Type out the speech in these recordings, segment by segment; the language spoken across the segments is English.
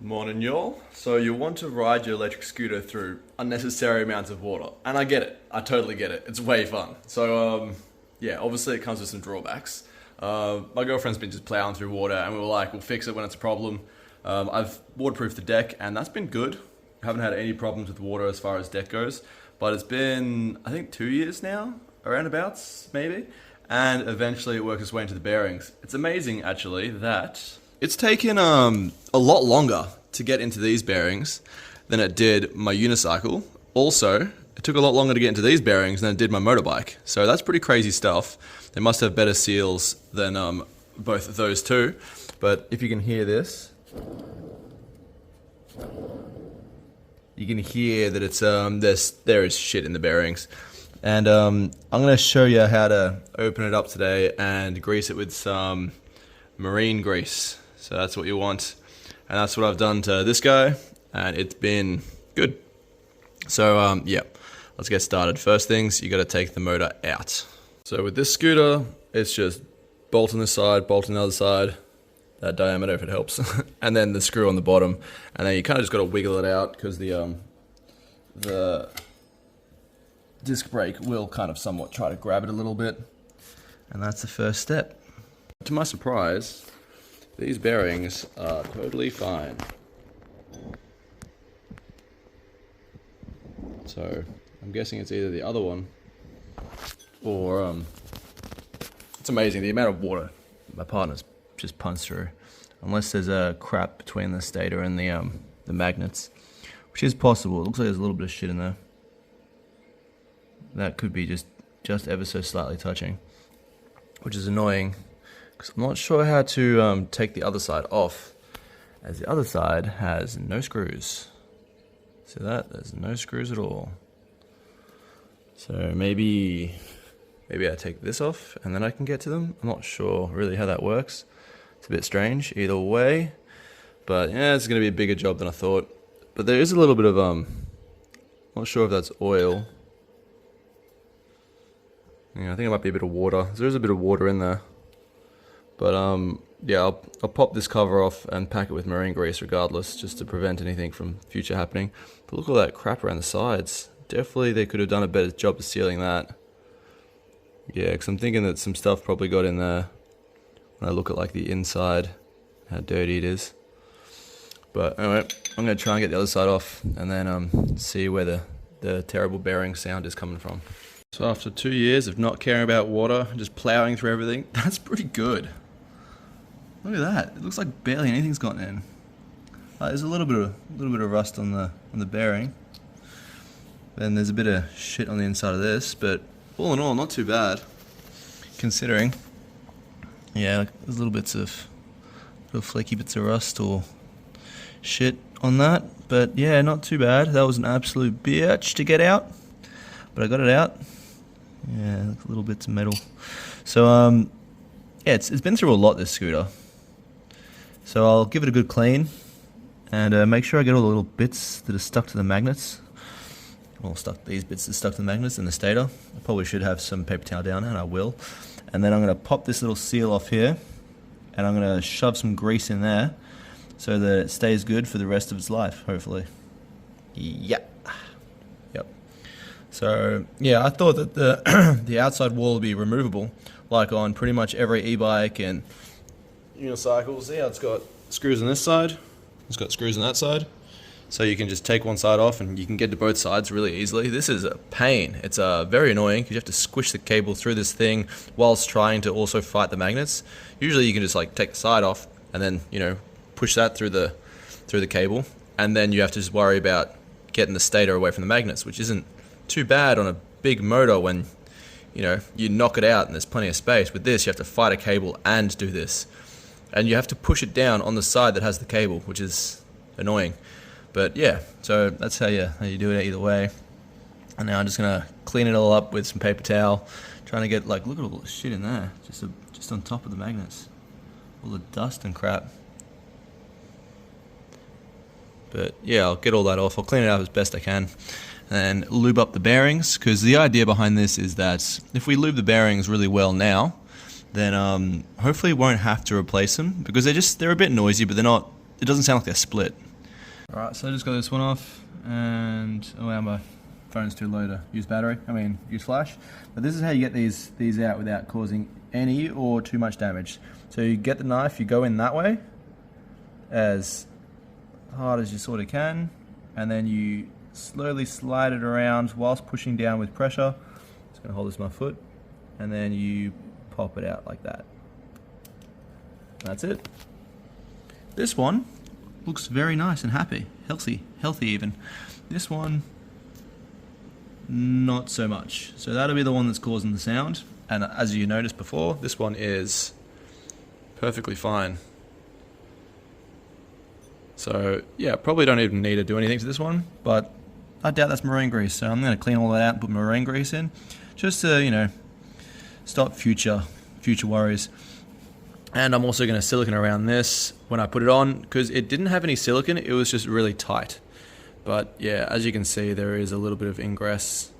Morning, y'all. So you want to ride your electric scooter through unnecessary amounts of water, and I get it. I totally get it. It's way fun. So yeah, obviously it comes with some drawbacks. My girlfriend's been just plowing through water, and we were like, we'll fix it when it's a problem. I've waterproofed the deck, and that's been good. I haven't had any problems with water as far as deck goes, but it's been, I think, 2 years now, around abouts, maybe, and eventually it works its way into the bearings. It's amazing, actually, that it's taken a lot longer to get into these bearings than it did my unicycle. Also, it took a lot longer to get into these bearings than it did my motorbike. So that's pretty crazy stuff. They must have better seals than both of those two. But if you can hear this, you can hear that it's there is shit in the bearings. And I'm gonna show you how to open it up today and grease it with some marine grease. So that's what you want, and that's what I've done to this guy, and it's been good. So yeah, let's get started. First things, you got to take the motor out. So with this scooter, it's just bolt on this side, bolt on the other side, that diameter if it helps, and then the screw on the bottom, and then you kind of just got to wiggle it out because the disc brake will kind of somewhat try to grab it a little bit, and that's the first step. To my surprise, these bearings are totally fine. So I'm guessing it's either the other one or it's amazing the amount of water my partner's just punched through, unless there's a crap between the stator and the magnets, which is possible. It looks like there's a little bit of shit in there. That could be just ever so slightly touching, which is annoying. Because I'm not sure how to take the other side off, as the other side has no screws. See that? There's no screws at all. So maybe I take this off and then I can get to them. I'm not sure really how that works. It's a bit strange either way. But yeah, it's going to be a bigger job than I thought. But there is a little bit of, not sure if that's oil. Yeah, I think it might be a bit of water. There is a bit of water in there. But yeah, I'll pop this cover off and pack it with marine grease regardless, just to prevent anything from future happening. But look at all that crap around the sides. Definitely they could have done a better job of sealing that. Yeah, because I'm thinking that some stuff probably got in there when I look at like the inside, how dirty it is. But anyway, I'm going to try and get the other side off and then see where the terrible bearing sound is coming from. So after 2 years of not caring about water, just plowing through everything, that's pretty good. Look at that! It looks like barely anything's gotten in. There's a little bit of rust on the bearing. Then there's a bit of shit on the inside of this, but all in all, not too bad. Considering, yeah, there's little flaky bits of rust or shit on that. But yeah, not too bad. That was an absolute bitch to get out, but I got it out. Yeah, little bits of metal. So yeah, it's been through a lot, this scooter. So I'll give it a good clean and make sure I get all the little bits that are stuck to the magnets. Well, these bits that are stuck to the magnets and the stator. I probably should have some paper towel down, and I will. And then I'm going to pop this little seal off here, and I'm going to shove some grease in there so that it stays good for the rest of its life, hopefully. Yep. So yeah, I thought that the outside wall would be removable, like on pretty much every e-bike and unicycles. Yeah, it's got screws on this side, it's got screws on that side, so you can just take one side off and you can get to both sides really easily. This is a pain. It's very annoying because you have to squish the cable through this thing whilst trying to also fight the magnets. Usually you can just like take the side off and then push that through the cable, and then you have to just worry about getting the stator away from the magnets, which isn't too bad on a big motor when you knock it out and there's plenty of space. With this, you have to fight a cable and do this, and you have to push it down on the side that has the cable, which is annoying. But yeah, so that's how you do it either way. And now I'm just gonna clean it all up with some paper towel, trying to get look at all the shit in there, just on top of the magnets, all the dust and crap. But yeah, I'll get all that off. I'll clean it up as best I can and lube up the bearings, because the idea behind this is that if we lube the bearings really well now, then hopefully we won't have to replace them, because they're a bit noisy, but they're not, it doesn't sound like they're split. Alright, so I just got this one off, and oh wow, my phone's too low to use use flash. But this is how you get these out without causing any or too much damage. So you get the knife, you go in that way, as hard as you sort of can, and then you slowly slide it around whilst pushing down with pressure. Just gonna hold this with my foot, and then you pop it out like that. That's it. This one looks very nice and healthy even. This one, not so much. So that'll be the one that's causing the sound. And as you noticed before, this one is perfectly fine. So yeah, probably don't even need to do anything to this one, but I doubt that's marine grease. So I'm gonna clean all that out and put marine grease in, just to, you know, stop future worries. And I'm also going to silicone around this when I put it on, because it didn't have any silicone, it was just really tight. But yeah, as you can see, there is a little bit of ingress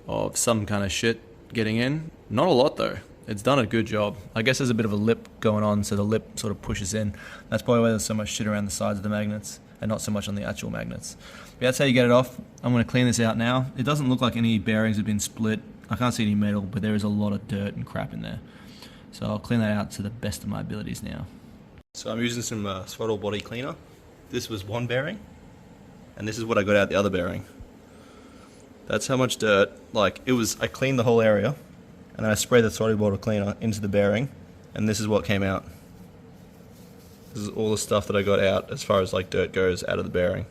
of some kind of shit getting in. Not a lot though. It's done a good job. I guess there's a bit of a lip going on, so the lip sort of pushes in. That's probably why there's so much shit around the sides of the magnets and not so much on the actual magnets. But that's how you get it off. I'm going to clean this out now. It doesn't look like any bearings have been split. I can't see any metal, but there is a lot of dirt and crap in there. So I'll clean that out to the best of my abilities now. So I'm using some throttle body cleaner. This was one bearing, and this is what I got out the other bearing. That's how much dirt, like it was, I cleaned the whole area, and then I sprayed the throttle body cleaner into the bearing, and this is what came out. This is all the stuff that I got out as far as like dirt goes out of the bearing.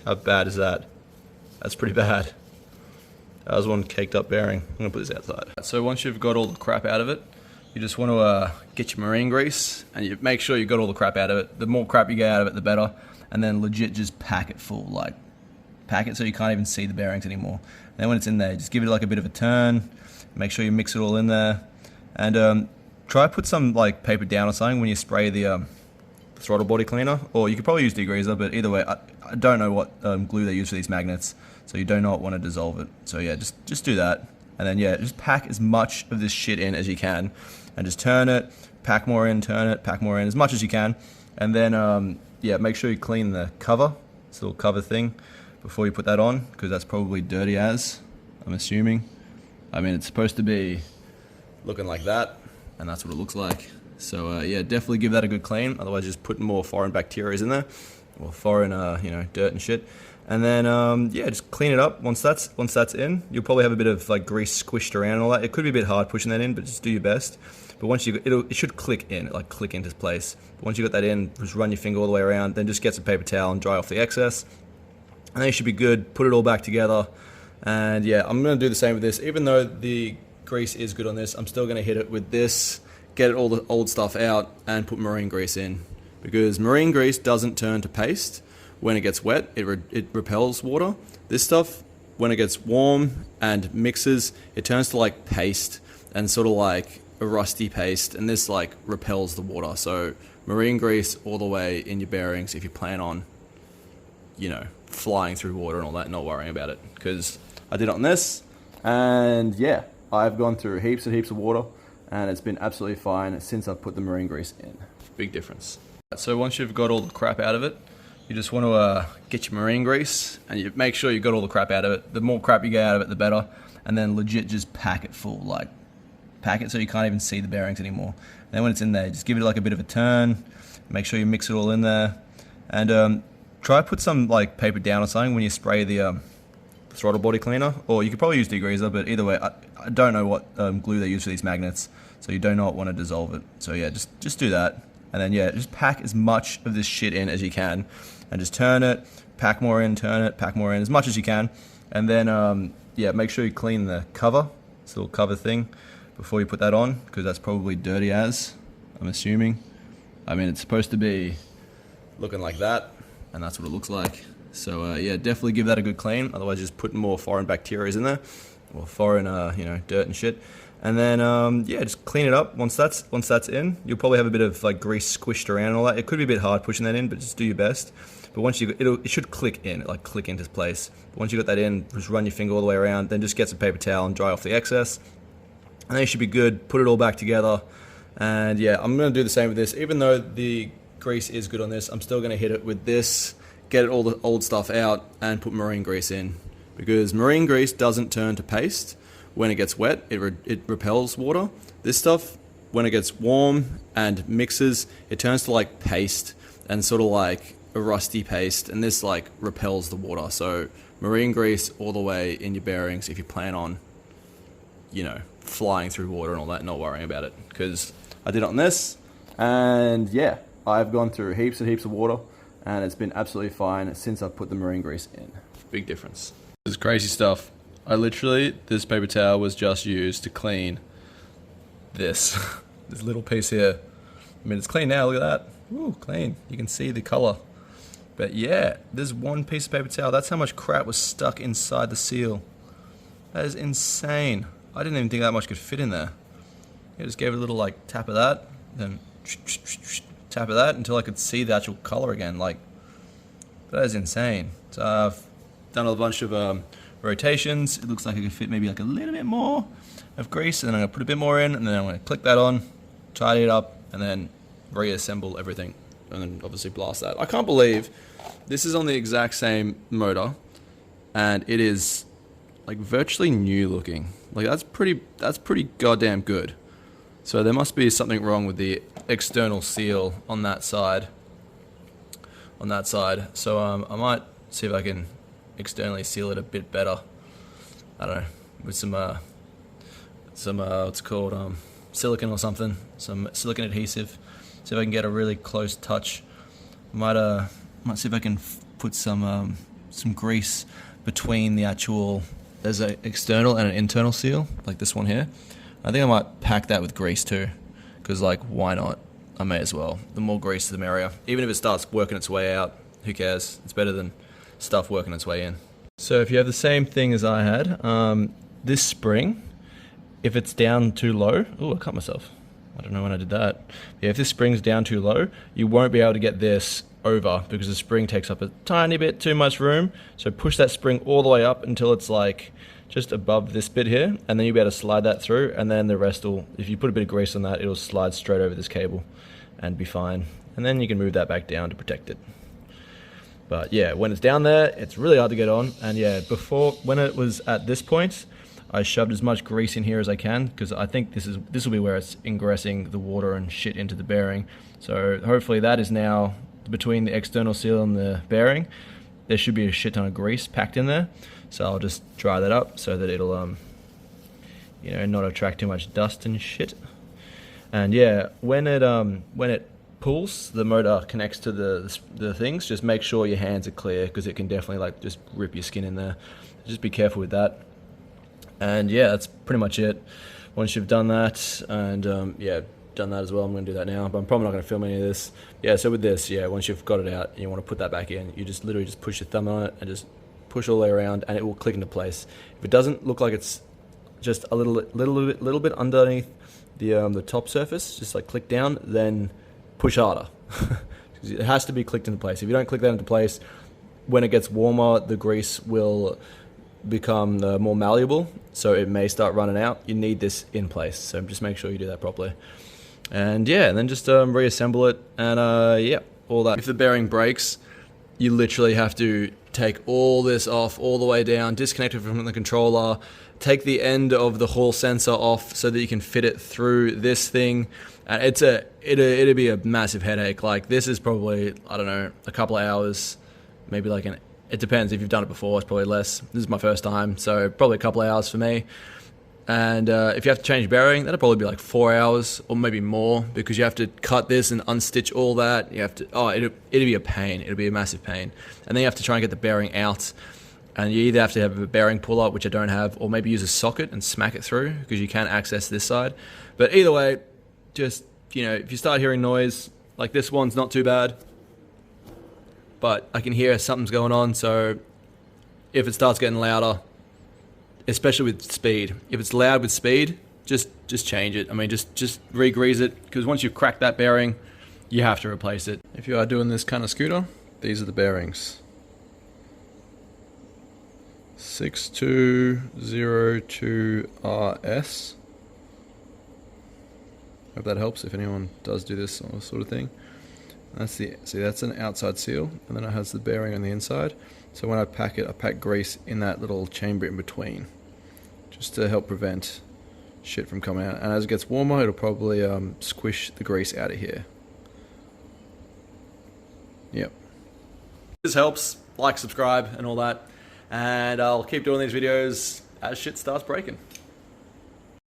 How bad is that? That's pretty bad. That was one caked up bearing. I'm gonna put this outside. So once you've got all the crap out of it, you just want to get your marine grease, and you make sure you got all the crap out of it. The more crap you get out of it, the better. And then legit just pack it full, like pack it so you can't even see the bearings anymore. And then when it's in there, just give it like a bit of a turn. Make sure you mix it all in there, and try to put some like paper down or something when you spray the throttle body cleaner. Or you could probably use degreaser, but either way, I don't know what glue they use for these magnets, so you do not want to dissolve it. So yeah, just do that. And then yeah, just pack as much of this shit in as you can, and just turn it, pack more in, turn it, pack more in, as much as you can. And then yeah, make sure you clean the cover, this little cover thing, before you put that on, because that's probably dirty as, I'm assuming. I mean, it's supposed to be looking like that, and that's what it looks like. So yeah, definitely give that a good clean, otherwise just putting more foreign bacteria in there, or foreign you know, dirt and shit. And then yeah, just clean it up. Once that's in, you'll probably have a bit of like grease squished around and all that. It could be a bit hard pushing that in, but just do your best. But once it should click in, like click into place. But once you got that in, just run your finger all the way around, then just get some paper towel and dry off the excess. And then you should be good. Put it all back together. And yeah, I'm gonna do the same with this. Even though the grease is good on this, I'm still gonna hit it with this, get all the old stuff out, and put marine grease in. Because marine grease doesn't turn to paste. When it gets wet, it repels water. This stuff, when it gets warm and mixes, it turns to like paste, and sort of like a rusty paste, and this like repels the water. So marine grease all the way in your bearings if you plan on, you know, flying through water and all that, not worrying about it. Because I did it on this, and yeah, I've gone through heaps and heaps of water, and it's been absolutely fine since I've put the marine grease in. Big difference. So once you've got all the crap out of it, you just want to get your marine grease, and you make sure you got all the crap out of it. The more crap you get out of it, the better. And then legit just pack it full, like pack it so you can't even see the bearings anymore. And then when it's in there, just give it like a bit of a turn. Make sure you mix it all in there, and try to put some like paper down or something when you spray the throttle body cleaner. Or you could probably use degreaser, but either way, I don't know what glue they use for these magnets, so you do not want to dissolve it. So yeah, just do that. And then yeah, just pack as much of this shit in as you can, and just turn it, pack more in, turn it, pack more in, as much as you can. And then yeah, make sure you clean the cover, this little cover thing, before you put that on, because that's probably dirty as, I'm assuming. I mean, it's supposed to be looking like that, and that's what it looks like. So yeah, definitely give that a good clean, otherwise just putting more foreign bacteria in there, or foreign you know, dirt and shit. And then yeah, just clean it up. Once that's in, you'll probably have a bit of like grease squished around and all that. It could be a bit hard pushing that in, but just do your best. But once it should click in, like click into place. But once you got that in, just run your finger all the way around, then just get some paper towel and dry off the excess. And then you should be good. Put it all back together. And yeah, I'm gonna do the same with this. Even though the grease is good on this, I'm still gonna hit it with this, get all the old stuff out and put marine grease in, because marine grease doesn't turn to paste when it gets wet. It repels water. This stuff, when it gets warm and mixes, it turns to like paste and sort of like a rusty paste, and this like repels the water. So marine grease all the way in your bearings if you plan on, you know, flying through water and all that, not worrying about it, because I did it on this, and yeah, I've gone through heaps and heaps of water and it's been absolutely fine since I've put the marine grease in. Big difference. This is crazy stuff. This paper towel was just used to clean this little piece here. I mean, it's clean now, look at that. Ooh, clean. You can see the color. But yeah, there's one piece of paper towel. That's how much crap was stuck inside the seal. That is insane. I didn't even think that much could fit in there. I just gave it a little like tap of that, then tap of that until I could see the actual color again. Like, that is insane. So I've done a bunch of rotations. It looks like I could fit maybe like a little bit more of grease, and then I'm gonna put a bit more in, and then I'm gonna click that on, tidy it up, and then reassemble everything, and then obviously blast that. I can't believe this is on the exact same motor, and it is like virtually new looking. Like that's pretty goddamn good. So there must be something wrong with the external seal on that side. So I might see if I can externally seal it a bit better. I don't know, with some what's it called, silicone or something, some silicone adhesive. See if I can get a really close touch. Might see if I can put some grease between the actual. There's an external and an internal seal, like this one here. I think I might pack that with grease too, because like, why not? I may as well. The more grease, the merrier. Even if it starts working its way out, who cares? It's better than stuff working its way in. So if you have the same thing as I had, this spring, if it's down too low, oh, I cut myself. I don't know when I did that. Yeah, if this spring's down too low, you won't be able to get this over because the spring takes up a tiny bit too much room. So push that spring all the way up until it's like just above this bit here, and then you'll be able to slide that through, and then the rest will, if you put a bit of grease on that, it'll slide straight over this cable and be fine. And then you can move that back down to protect it. But yeah, when it's down there, it's really hard to get on. And yeah, before, when it was at this point, I shoved as much grease in here as I can, because I think this will be where it's ingressing the water and shit into the bearing. So hopefully that is now between the external seal and the bearing. There should be a shit ton of grease packed in there. So I'll just dry that up so that it'll, you know, not attract too much dust and shit. And yeah, when it pulls, the motor connects to the things. Just make sure your hands are clear, because it can definitely like just rip your skin in there. Just be careful with that. And yeah, that's pretty much it. Once you've done that, and yeah, done that as well, I'm going to do that now, but I'm probably not going to film any of this. Yeah, so with this, yeah, once you've got it out and you want to put that back in, you just literally just push your thumb on it and just push all the way around, and it will click into place. If it doesn't look like it's just a little bit underneath the top surface, just like click down, then push harder. It has to be clicked into place. If you don't click that into place, when it gets warmer, the grease will become more malleable, so it may start running out. You need this in place, so just make sure you do that properly. And yeah, and then just reassemble it, and yeah, all that. If the bearing breaks, you literally have to take all this off, all the way down, disconnect it from the controller, take the end of the hall sensor off so that you can fit it through this thing. And it'd be a massive headache. Like, this is probably, I don't know, a couple of hours, maybe like it depends. If you've done it before, it's probably less. This is my first time, so probably a couple of hours for me. And if you have to change bearing, that'll probably be like 4 hours or maybe more, because you have to cut this and unstitch all that. You have to, it'd be a pain. It'll be a massive pain. And then you have to try and get the bearing out. And you either have to have a bearing puller, which I don't have, or maybe use a socket and smack it through, because you can't access this side. But either way, just, you know, if you start hearing noise, like this one's not too bad, but I can hear something's going on. So if it starts getting louder, especially with speed, if it's loud with speed, just change it. I mean, just re-grease it, because once you've cracked that bearing, you have to replace it. If you are doing this kind of scooter, these are the bearings. 6202RS. Hope that helps if anyone does do this sort of thing. See, that's an outside seal, and then it has the bearing on the inside. So when I pack it, I pack grease in that little chamber in between, just to help prevent shit from coming out. And as it gets warmer, it'll probably squish the grease out of here. Yep. This helps. Like, subscribe, and all that. And I'll keep doing these videos as shit starts breaking.